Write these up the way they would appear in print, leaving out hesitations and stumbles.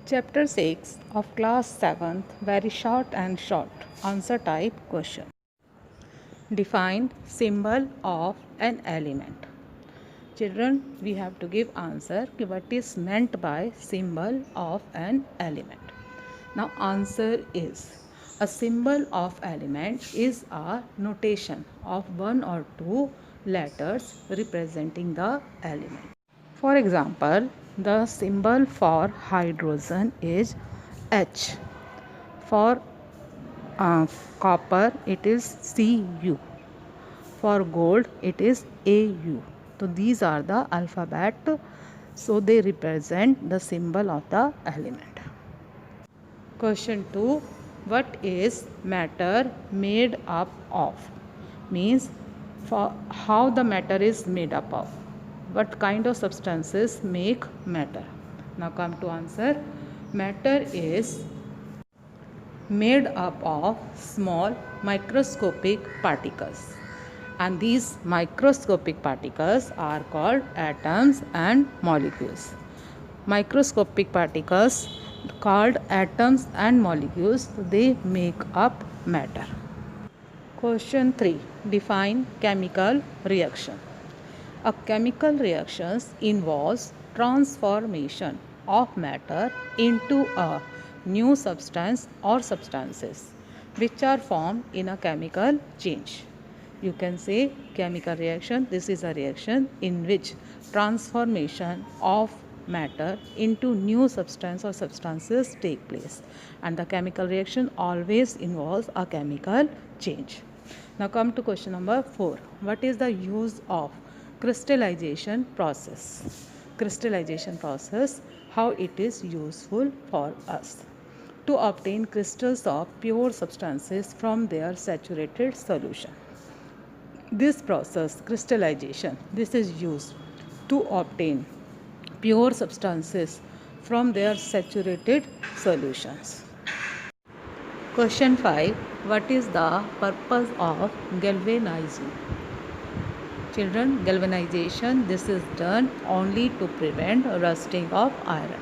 Chapter 6 of class 7th, very short and short answer type question. Define symbol of an element. Children, we have to give answer what is meant by symbol of an element. Now answer is a symbol of element is a notation of one or two letters representing the element. For example, the symbol for hydrogen is H. For copper, it is Cu. For gold, it is Au. So these are the alphabet. So they represent the symbol of the element. Question 2. What is matter made up of? Means for how the matter is made up of. What kind of substances make matter? Now come to answer. Matter is made up of small microscopic particles, and these microscopic particles are called atoms and molecules. Microscopic particles called atoms and molecules, they make up matter. Question 3. Define chemical reaction. A chemical reaction involves transformation of matter into a new substance or substances which are formed in a chemical change. You can say chemical reaction. This is a reaction in which transformation of matter into new substance or substances take place, and the chemical reaction always involves a chemical change. Now come to question number 4. What is the use of crystallization process? Crystallization process, how it is useful for us to obtain crystals of pure substances from their saturated solution. This process, crystallization, this is used to obtain pure substances from their saturated solutions. Question 5. What is the purpose of galvanizing? Children, galvanization, this is done only to prevent rusting of iron.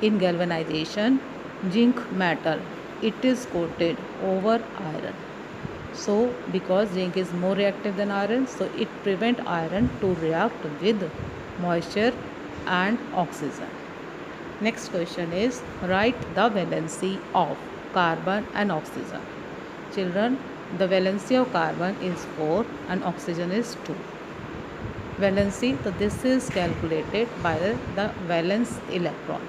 In galvanization, zinc metal, it is coated over iron. So because zinc is more reactive than iron, so it prevents iron to react with moisture and oxygen. Next question is write the valency of carbon and oxygen. Children, the valency of carbon is 4 and oxygen is 2. Valency, so this is calculated by the valence electron.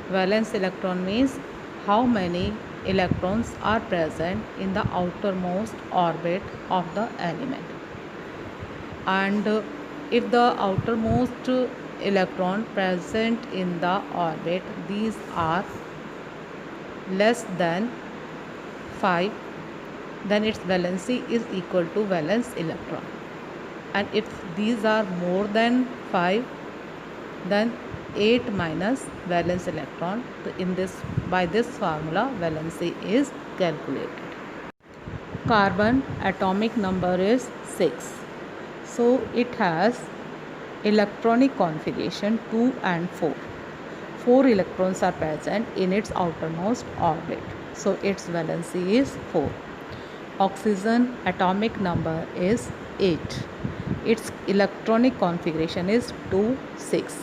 Valence electron means how many electrons are present in the outermost orbit of the element. And if the outermost electron present in the orbit, these are less than 5, then its valency is equal to valence electron. And if these are more than 5, then 8 minus valence electron. So by this formula, valency is calculated. Carbon atomic number is 6. So it has electronic configuration 2 and 4. 4 electrons are present in its outermost orbit. So its valency is 4. Oxygen atomic number is 8. Its electronic configuration is 2, 6.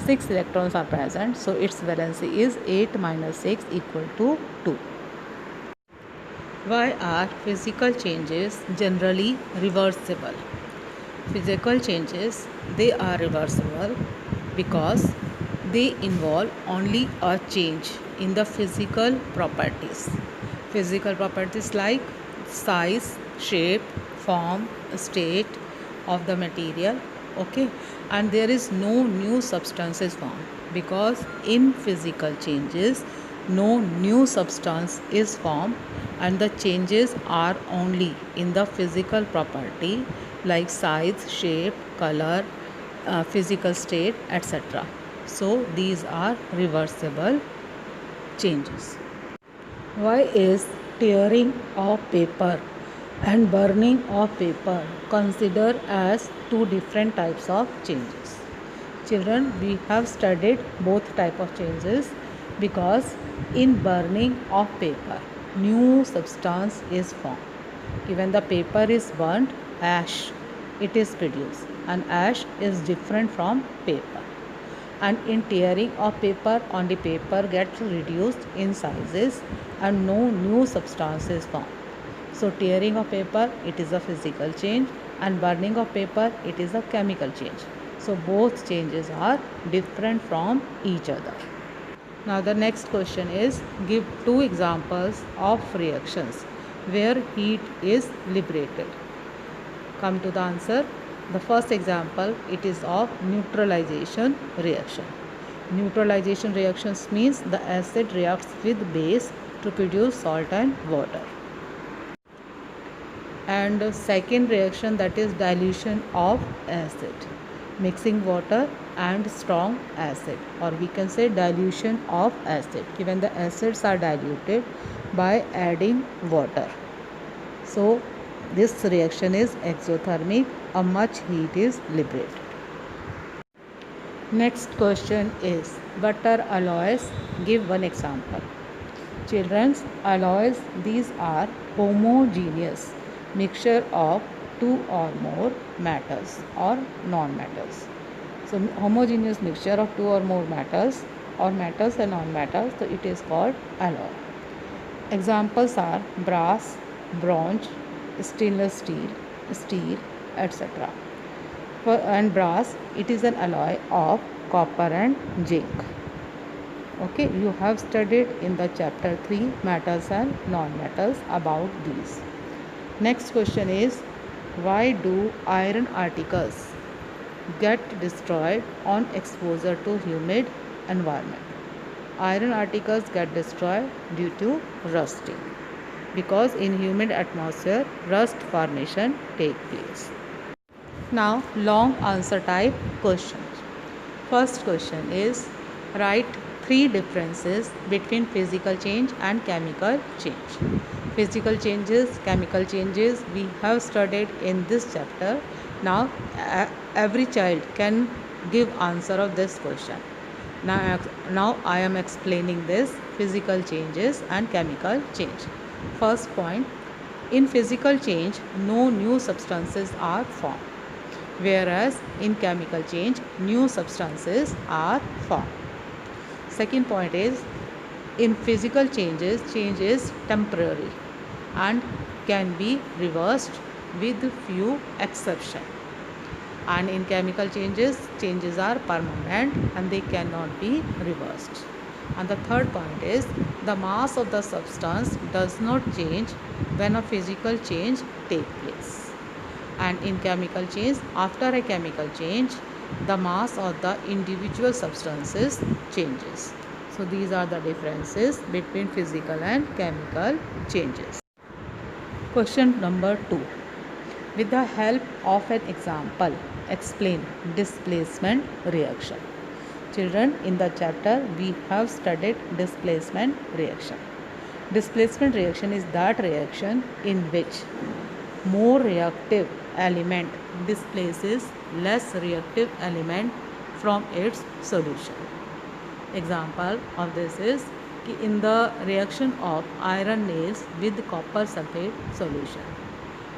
6 electrons are present, so its valency is 8 minus 6 equal to 2. Why are physical changes generally reversible? Physical changes, they are reversible because they involve only a change in the physical properties. Physical properties like size, shape, form, state of the material, okay, and there is no new substances formed because in physical changes no new substance is formed and the changes are only in the physical property like size, shape, color, physical state, etc. So these are reversible changes. Why is tearing of paper and burning of paper considered as two different types of changes? Children, we have studied both type of changes. Because in burning of paper, new substance is formed. When the paper is burnt, ash it is produced, and ash is different from paper. And in tearing of paper, on the paper gets reduced in sizes and no new substance is formed. So tearing of paper, it is a physical change, and burning of paper, it is a chemical change. So both changes are different from each other. Now the next question is, give two examples of reactions where heat is liberated. Come to the answer. The first example, it is of neutralization reaction. Neutralization reactions means the acid reacts with base to produce salt and water. And the second reaction, that is dilution of acid, mixing water and strong acid, or we can say dilution of acid, when the acids are diluted by adding water. So this reaction is exothermic, a much heat is liberated. Next question is, what are alloys? Give one example. Children's alloys, these are homogeneous mixture of two or more metals or non-metals. So homogeneous mixture of two or more metals or metals and non-metals, so it is called alloy. Examples are brass, bronze, stainless steel, etc. And brass, it is an alloy of copper and zinc. Okay, you have studied in the chapter 3 metals and non-metals about these. Next question is, why do iron articles get destroyed on exposure to humid environment? Iron articles get destroyed due to rusting, because in humid atmosphere rust formation take place. Now long answer type questions. First question is, write three differences between physical change and chemical change. Physical changes, chemical changes, we have studied in this chapter. Now every child can give answer of this question. Now I am explaining this physical changes and chemical change. First point, in physical change, no new substances are formed, whereas in chemical change, new substances are formed. Second point is, in physical changes, change is temporary and can be reversed with few exceptions. And in chemical changes, changes are permanent and they cannot be reversed. And the third point is, the mass of the substance does not change when a physical change takes place. And in chemical change, after a chemical change, the mass of the individual substances changes. So these are the differences between physical and chemical changes. Question number 2. With the help of an example, explain displacement reaction. Children, in the chapter we have studied displacement reaction. Displacement reaction is that reaction in which more reactive element displaces less reactive element from its solution. Example of this is, in the reaction of iron nails with copper sulfate solution,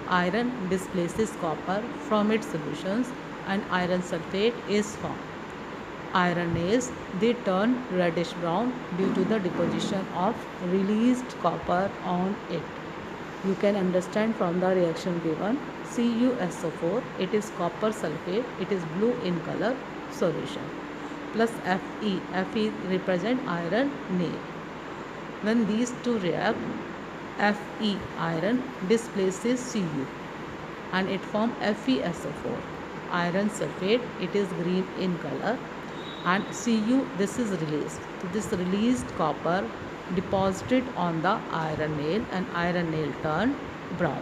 iron displaces copper from its solutions and iron sulfate is formed. Iron nails, they turn reddish brown due to the deposition of released copper on it. You can understand from the reaction given, CuSO4, it is copper sulfate, it is blue in color solution, plus Fe represent iron nail. When these two react, Fe iron displaces Cu and it forms FeSO4. Iron sulfate, it is green in color, and Cu, this is released. So this released copper deposited on the iron nail and iron nail turned brown.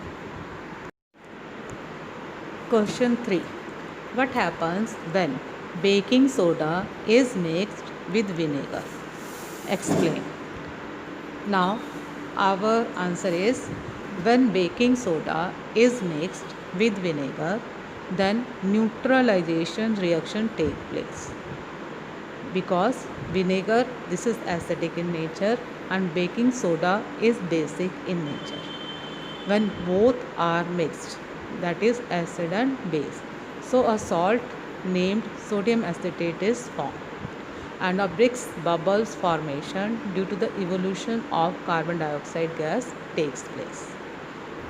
Question 3. What happens when baking soda is mixed with vinegar? Explain. Now our answer is, when baking soda is mixed with vinegar, then neutralization reaction takes place. because vinegar, this is acidic in nature, and baking soda is basic in nature. When both are mixed, that is acid and base, so a salt named sodium acetate is formed, and a bricks bubbles formation due to the evolution of carbon dioxide gas takes place.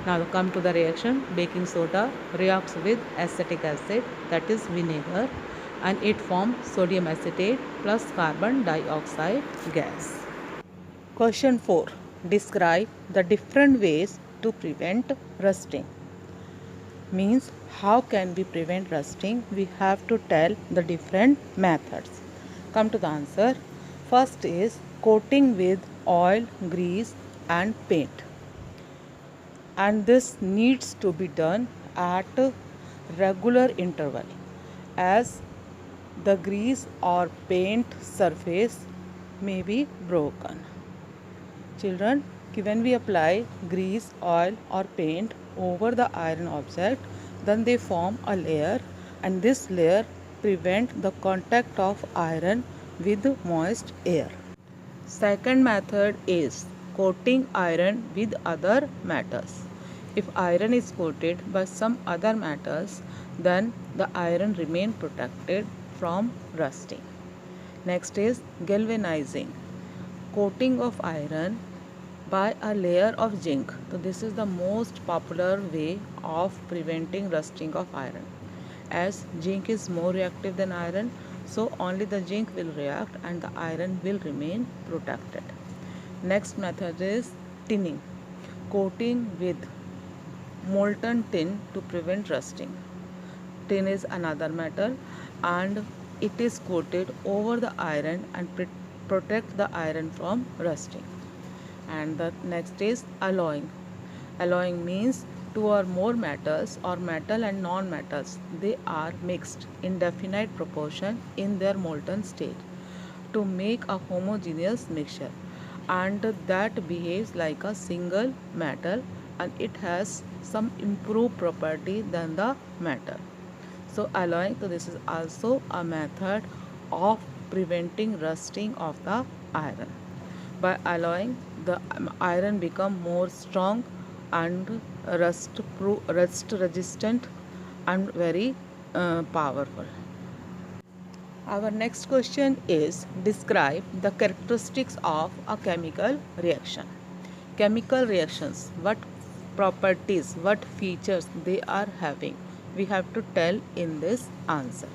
Now come to the reaction. Baking soda reacts with acetic acid, that is vinegar, and it forms sodium acetate plus carbon dioxide gas. Question 4. Describe the different ways to prevent rusting. Means how can we prevent rusting? We have to tell the different methods. Come to the answer. First is coating with oil, grease and paint. And this needs to be done at regular interval, as the grease or paint surface may be broken. Children, when we apply grease, oil or paint over the iron object, then they form a layer, and this layer prevent the contact of iron with moist air. Second method is coating iron with other metals. If iron is coated by some other metals, then the iron remain protected from rusting. Next is galvanizing. Coating of iron by a layer of zinc. So this is the most popular way of preventing rusting of iron. As zinc is more reactive than iron, so only the zinc will react and the iron will remain protected. Next method is tinning. Coating with molten tin to prevent rusting. Tin is another metal and it is coated over the iron and protect the iron from rusting. And the next is alloying. Alloying means two or more metals or metal and non-metals, they are mixed in definite proportion in their molten state to make a homogeneous mixture, and that behaves like a single metal and it has some improved property than the metal. So alloying, so this is also a method of preventing rusting of the iron. By alloying, the iron become more strong and rust resistant and very powerful. Our next question is describe the characteristics of a chemical reaction. Chemical reactions, what properties, what features they are having, we have to tell in this answer.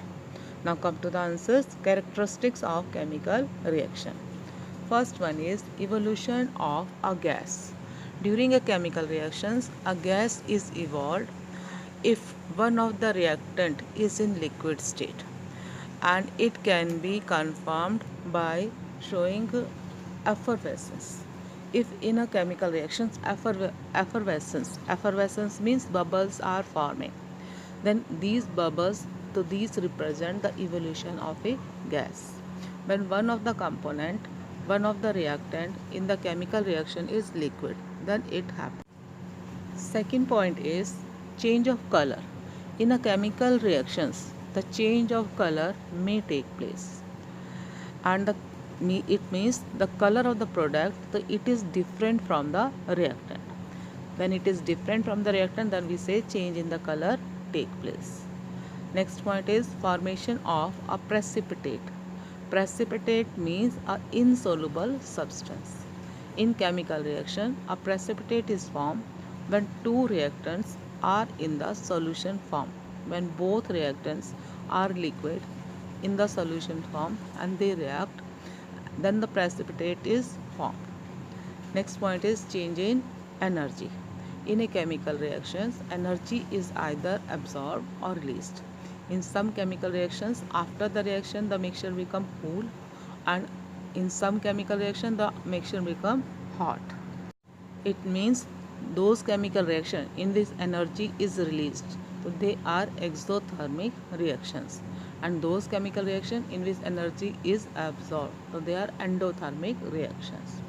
Now come to the answers. Characteristics of chemical reaction. First one is evolution of a gas. During a chemical reactions, a gas is evolved if one of the reactant is in liquid state, and it can be confirmed by showing effervescence. If in a chemical reaction effervescence means bubbles are forming, then these bubbles, so these represent the evolution of a gas. When one of the component, one of the reactant in the chemical reaction is liquid, then it happens. Second point is change of color. In a chemical reactions, the change of color may take place, and it means the color of the product, it is different from the reactant. When it is different from the reactant, then we say change in the color take place. Next point is formation of a precipitate. Precipitate means an insoluble substance. In chemical reaction, a precipitate is formed when two reactants are in the solution form. When both reactants are liquid in the solution form and they react, then the precipitate is formed. Next point is change in energy. In a chemical reactions, energy is either absorbed or released. In some chemical reactions, after the reaction, the mixture become cool, and in some chemical reaction, the mixture become hot. It means those chemical reaction in which energy is released, so they are exothermic reactions, and those chemical reaction in which energy is absorbed, so they are endothermic reactions.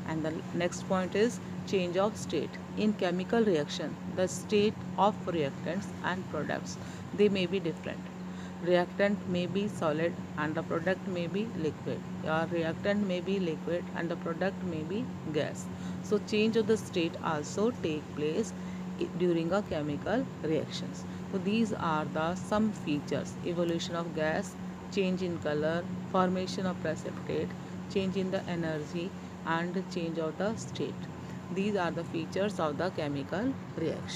And the next point is change of state. In chemical reaction, the state of reactants and products, they may be different. reactant may be solid and the product may be liquid, or reactant may be liquid and the product may be gas. So change of the state also take place during a chemical reactions. So these are the some features: evolution of gas, change in color, formation of precipitate, change in the energy, and change of the state. These are the features of the chemical reaction.